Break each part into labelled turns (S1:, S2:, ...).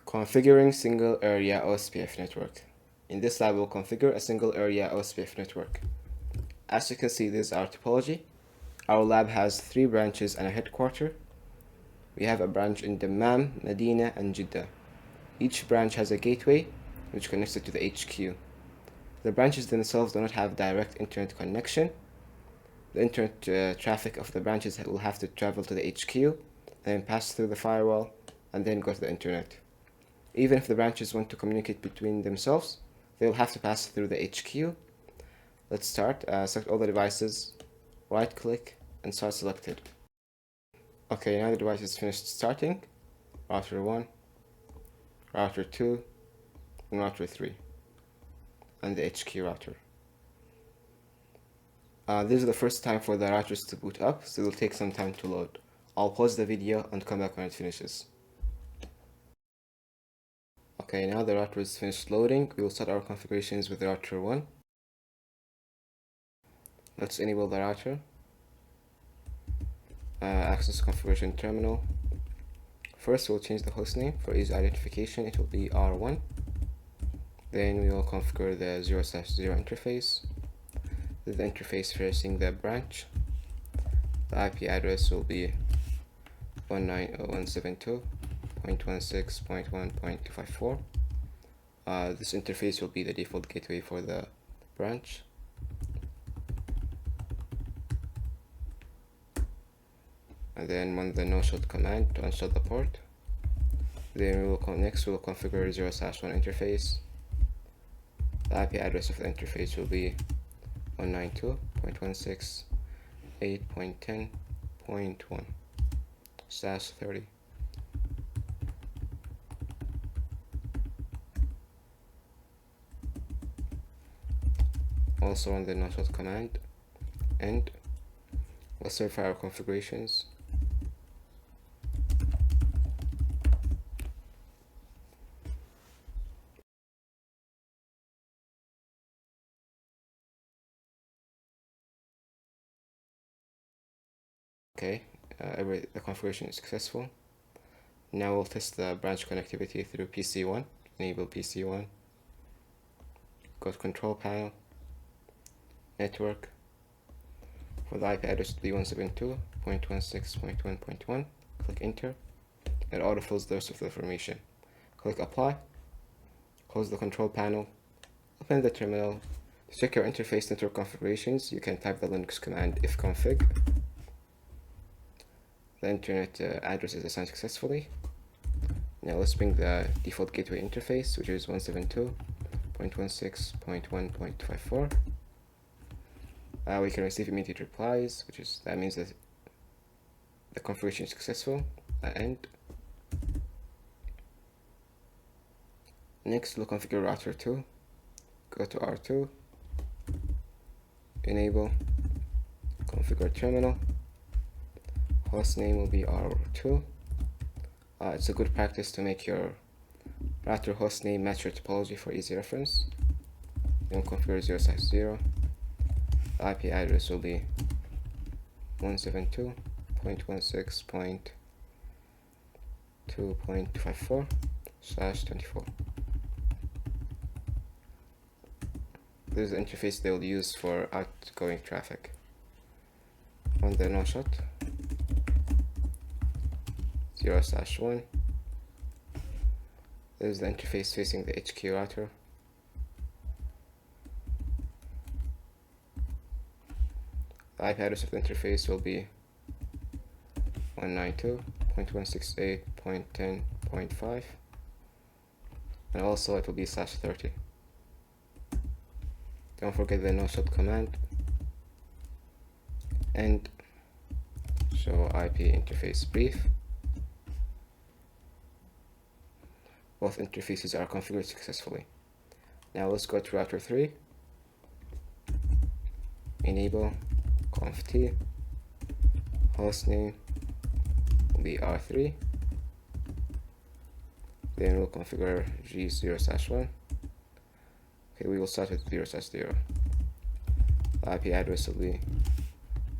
S1: Configuring single area OSPF network. In this lab, we'll configure a single area OSPF network. As you can see, this is our topology. Our lab has 3 branches and a headquarter. We have a branch in Dammam, Medina, and Jeddah. Each branch has a gateway which connects it to the HQ. The branches themselves do not have direct internet connection. The internet traffic of the branches will have to travel to the HQ, then pass through the firewall, and then go to the internet. Even if the branches want to communicate between themselves, they'll have to pass through the HQ. Let's start. Select all the devices, right click, and start selected. Okay, now the device is finished starting. Router 1, router 2, and router 3, and the HQ router. This is the first time for the routers to boot up, so it will take some time to load. I'll pause the video and come back when it finishes. Okay, now the router is finished loading. We will start our configurations with router 1. Let's enable the router. Access configuration terminal. First, we'll change the hostname for easy identification. It will be R1. Then we will configure the 0/0 interface. This is the interface facing the branch. The IP address will be 192.168.1.16.1.254. This interface will be the default gateway for the branch. And then run the no-shut command to unshut the port. Then we will configure 0/1 interface. The IP address of the interface will be 192.168.10.1/30. Also run the no-shut command, and let's verify our configurations. Okay, the configuration is successful. Now we'll test the branch connectivity through PC1. Enable PC1. Go to control panel, network. For the IP address, it will be 172.16.1.1. Click enter. It autofills the rest of the information. Click apply. Close the control panel. Open the terminal. To check your interface network configurations, you can type the Linux command ifconfig. The internet address is assigned successfully. Now let's bring the default gateway interface, which is 172.16.1.254. We can receive immediate replies, that means that the configuration is successful. And next, we'll configure router 2. Go to R2, enable, configure terminal. Hostname will be R2. It's a good practice to make your router hostname match your topology for easy reference. Then configure 0/0. The IP address will be 172.168.2.254/24. This is the interface they will use for outgoing traffic. On the no-shut, 0/1. This is the interface facing the HQ router. The IP address of the interface will be 192.168.10.5, and also it will be /30. Don't forget the no-shut command, and show IP interface brief. Both interfaces are configured successfully. Now let's go to router 3. Enable conft, hostname will be R3. Then we'll configure G0/1. Okay, we will start with 0/0. The IP address will be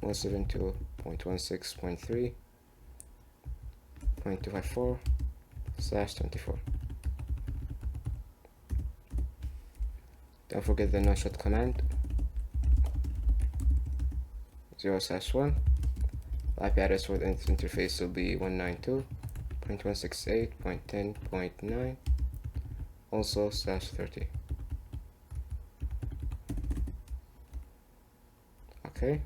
S1: 172.16.3.254/24. Don't forget the no-shot command. 0/1. The IP address for the interface will be 192.168.10.9, also /30. Okay.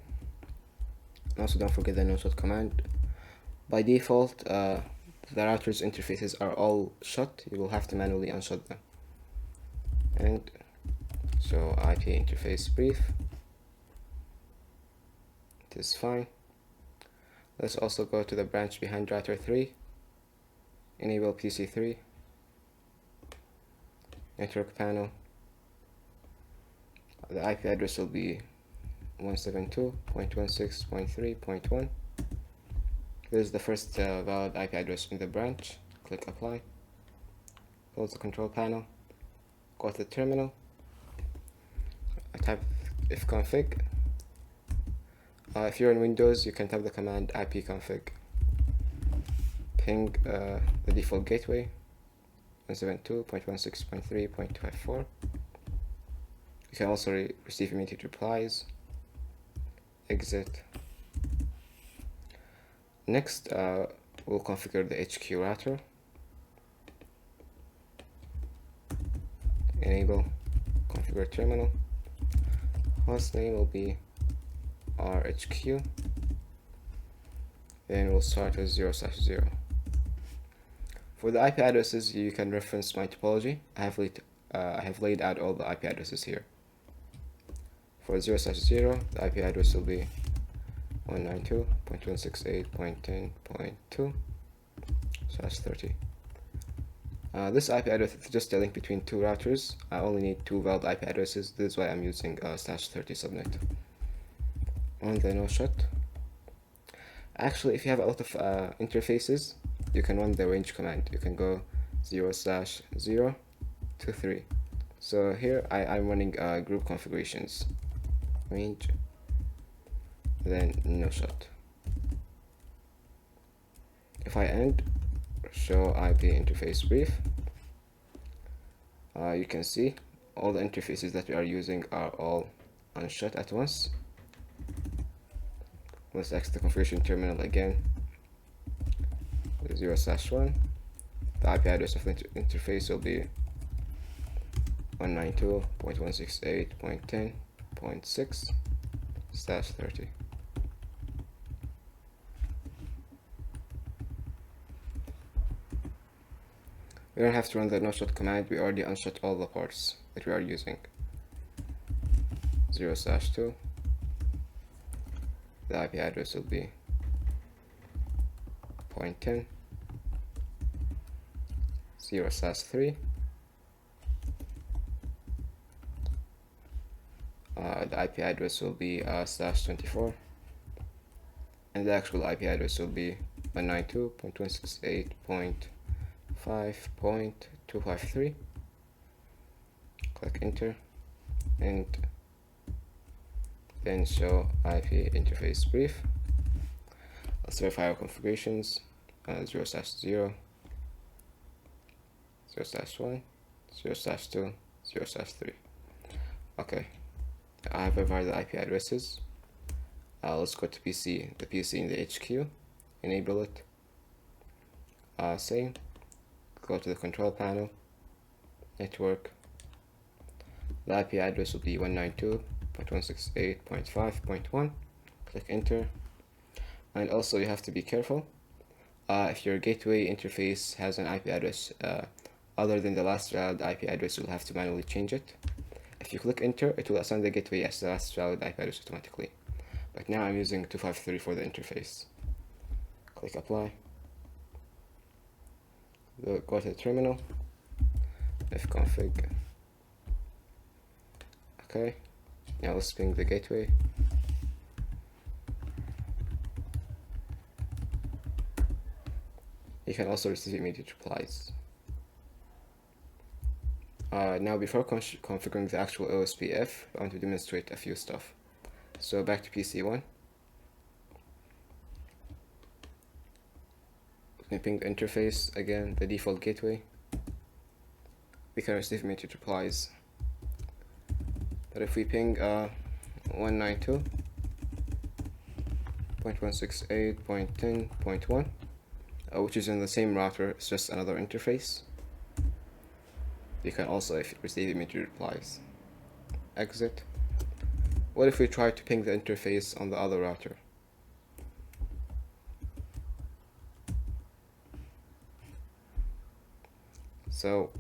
S1: Also, don't forget the no-shot command. By default, the router's interfaces are all shut. You will have to manually unshut them. And so IP interface brief. It is fine. Let's also go to the branch behind router 3. Enable PC3. Network panel. The IP address will be 172.16.3.1. This is the first valid IP address in the branch. Click apply. Close the control panel. Go to the terminal. Type ifconfig. If you're in Windows, you can type the command ipconfig. Ping the default gateway 172.16.3.254. You can also receive immediate replies. Exit. Next, we'll configure the HQ router. Enable configure terminal. Hostname will be RHQ. Then we'll start with 0/0. For the IP addresses, you can reference my topology. I have laid out all the IP addresses here. For 0/0, the IP address will be 192.168.10.2/30. This IP address is just a link between two routers. I only need two valid IP addresses. This is why I'm using /30 subnet. On the no shut. Actually, if you have a lot of interfaces, you can run the range command. You can go 0/0 to 3. So here I'm running group configurations. Range, then no shut. If I end show IP interface brief, you can see all the interfaces that we are using are all unshut at once. Let's exit the configuration terminal again. 0/1. The IP address of the interface will be 192.168.10.6/30. We don't have to run the no-shut command. We already unshut all the parts that we are using. 0/2. The IP address will be 0.10. 0/3. The IP address will be /24, and the actual IP address will be 192.168.5.253. Click enter, and then show IP interface brief. Let's verify our configurations. 0/0, 0/1, 0/2, 0/3. Okay, I have verified the IP addresses. Let's go to PC, the PC in the HQ, enable it. Same. Go to the control panel, network. The IP address will be 192.168.5.1. Click enter. And also you have to be careful. If your gateway interface has an IP address other than the last valid IP address, you'll have to manually change it. If you click enter, it will assign the gateway as the last valid IP address automatically. But now I'm using 253 for the interface. Click apply. Go to the terminal. ifconfig. Okay. Now let's ping the gateway. You can also receive immediate replies. Now before configuring the actual OSPF, I want to demonstrate a few stuff. So back to PC1. We ping the interface again, the default gateway. We can receive immediate replies. But if we ping 192.168.10.1, which is in the same router, it's just another interface. You can also receive immediate replies. Exit. What if we try to ping the interface on the other router? So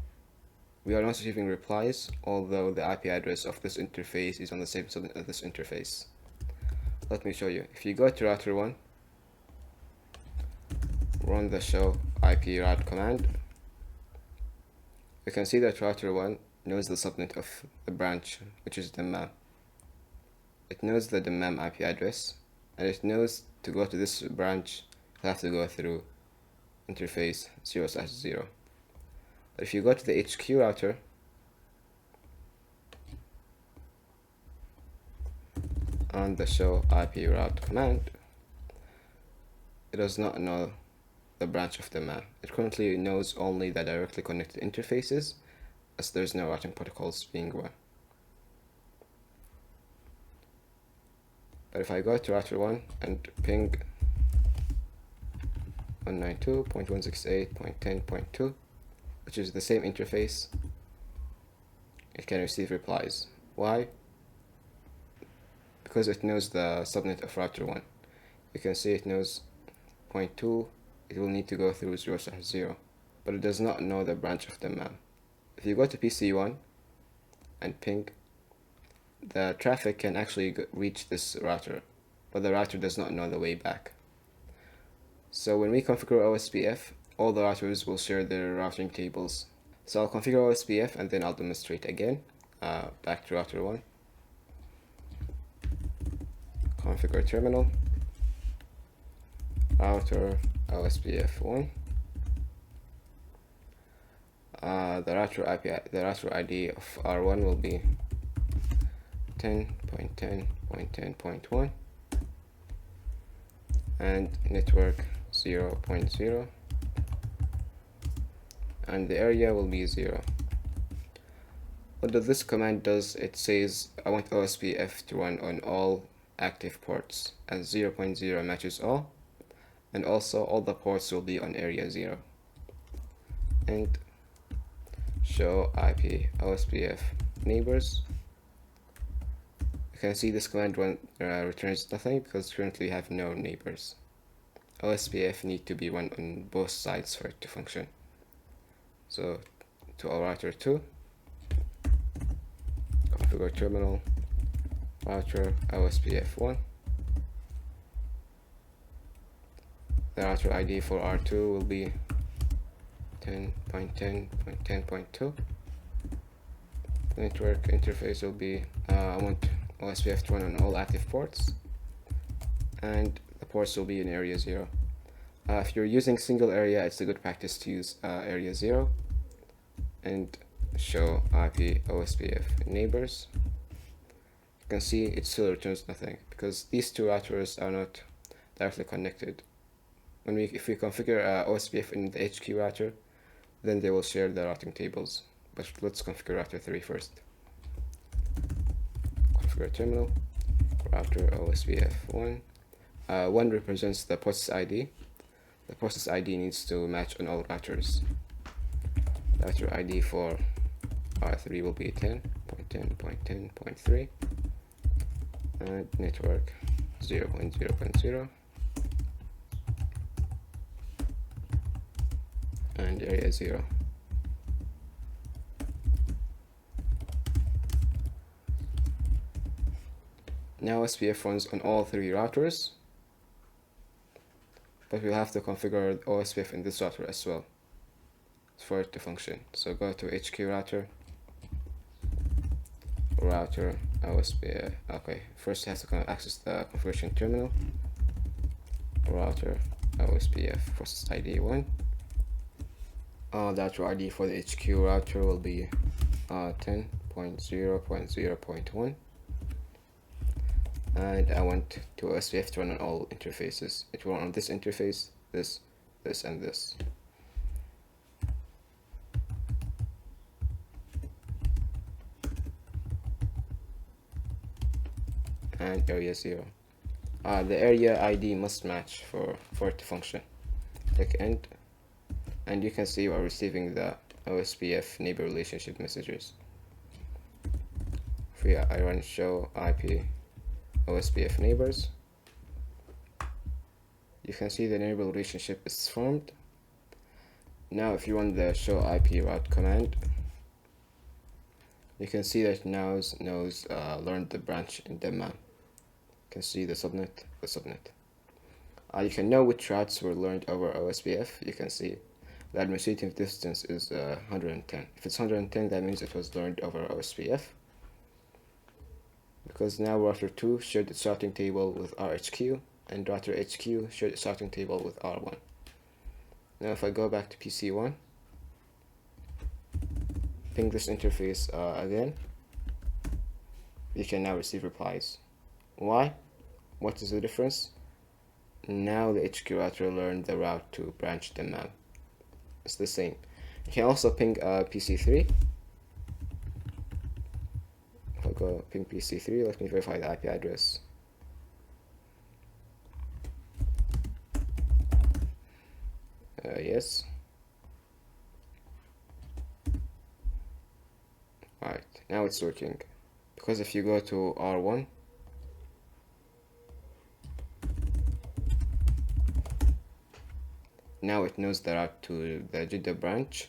S1: we are not receiving replies, although the IP address of this interface is on the same subnet as this interface. Let me show you. If you go to router 1, run the show IP route command, you can see that router 1 knows the subnet of the branch, which is dammam. It knows the dammam IP address, and it knows to go to this branch, you have to go through interface 0/0. But if you go to the HQ router, on the show IP route command, it does not know the branch of dammam. It currently knows only the directly connected interfaces, as there's no routing protocols being run. But if I go to router 1 and ping 192.168.10.2, which is the same interface, it can receive replies. Why? Because it knows the subnet of router 1. You can see it knows 0.2, it will need to go through 0/0, but it does not know the branch of dammam. If you go to PC1 and ping, the traffic can actually reach this router, but the router does not know the way back. So when we configure OSPF, all the routers will share their routing tables. So I'll configure OSPF and then I'll demonstrate again. Back to router 1. Configure terminal. Router OSPF1. The router ID of R1 will be 10.10.10.1 and network 0.0, and the area will be 0. What this command does, it says I want OSPF to run on all active ports, and 0.0 matches all, and also all the ports will be on area 0. And show IP OSPF neighbors. You can see this command returns nothing because currently we have no neighbors. OSPF need to be run on both sides for it to function. So to our router 2, configure terminal, router OSPF1. The router ID for R2 will be 10.10.10.2. Network interface will be I want OSPF to run on all active ports, and the ports will be in area 0. If you're using single area, it's a good practice to use area 0 and show IP OSPF neighbors. You can see it still returns nothing because these two routers are not directly connected. If we configure OSPF in the HQ router, then they will share the routing tables. But let's configure router 3 first. Configure terminal, router OSPF1. 1 represents the process ID. The process ID needs to match on all routers. Router ID for R3 will be 10.10.10.3 and network 0.0.0 and area 0. Now OSPF runs on all 3 routers, but we'll have to configure OSPF in this router as well for it to function. So go to HQ router, router OSPF. Okay, first you have to access the configuration terminal, router OSPF process ID 1. The router ID for the HQ router will be 10.0.0.1. And I want to OSPF to run on all interfaces. It will run on this interface, this, and this. and area 0. The area ID must match for it to function. Click end, and you can see you are receiving the OSPF neighbor relationship messages. If I run show IP OSPF neighbors, you can see the neighbor relationship is formed. Now if you run the show IP route command, you can see that it now knows learned the branch in the map. You can see the subnet. You can know which routes were learned over OSPF. You can see the administrative distance is 110. If it's 110, that means it was learned over OSPF. Because now router 2 shared its routing table with RHQ, and router HQ shared its routing table with R1. Now if I go back to PC1, ping this interface again, you can now receive replies. Why? What is the difference? Now the HQ router learned the route to branch the map. It's the same. You can also ping PC3. If I go ping PC3, let me verify the IP address. Yes. Alright, now it's working. Because if you go to R1, now it knows the route to the Jeddah branch.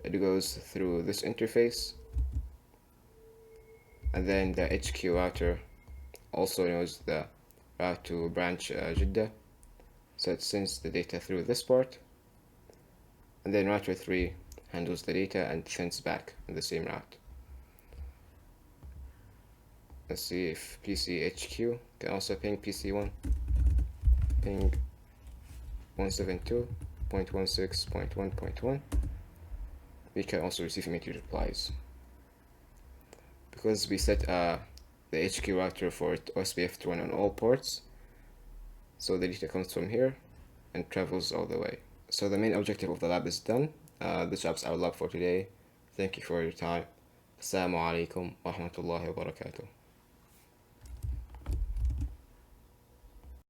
S1: It goes through this interface, and then the HQ router also knows the route to branch Jeddah, so it sends the data through this port, and then router 3 handles the data and sends back on the same route. Let's see if PCHQ can also ping PC1. Ping 172.16.1.1. We can also receive immediate replies. Because we set the HQ router for OSPF to run on all ports, so the data comes from here and travels all the way. So the main objective of the lab is done. This wraps our lab for today. Thank you for your time. Assalamu alaikum wa rahmatullahi wa barakatuh.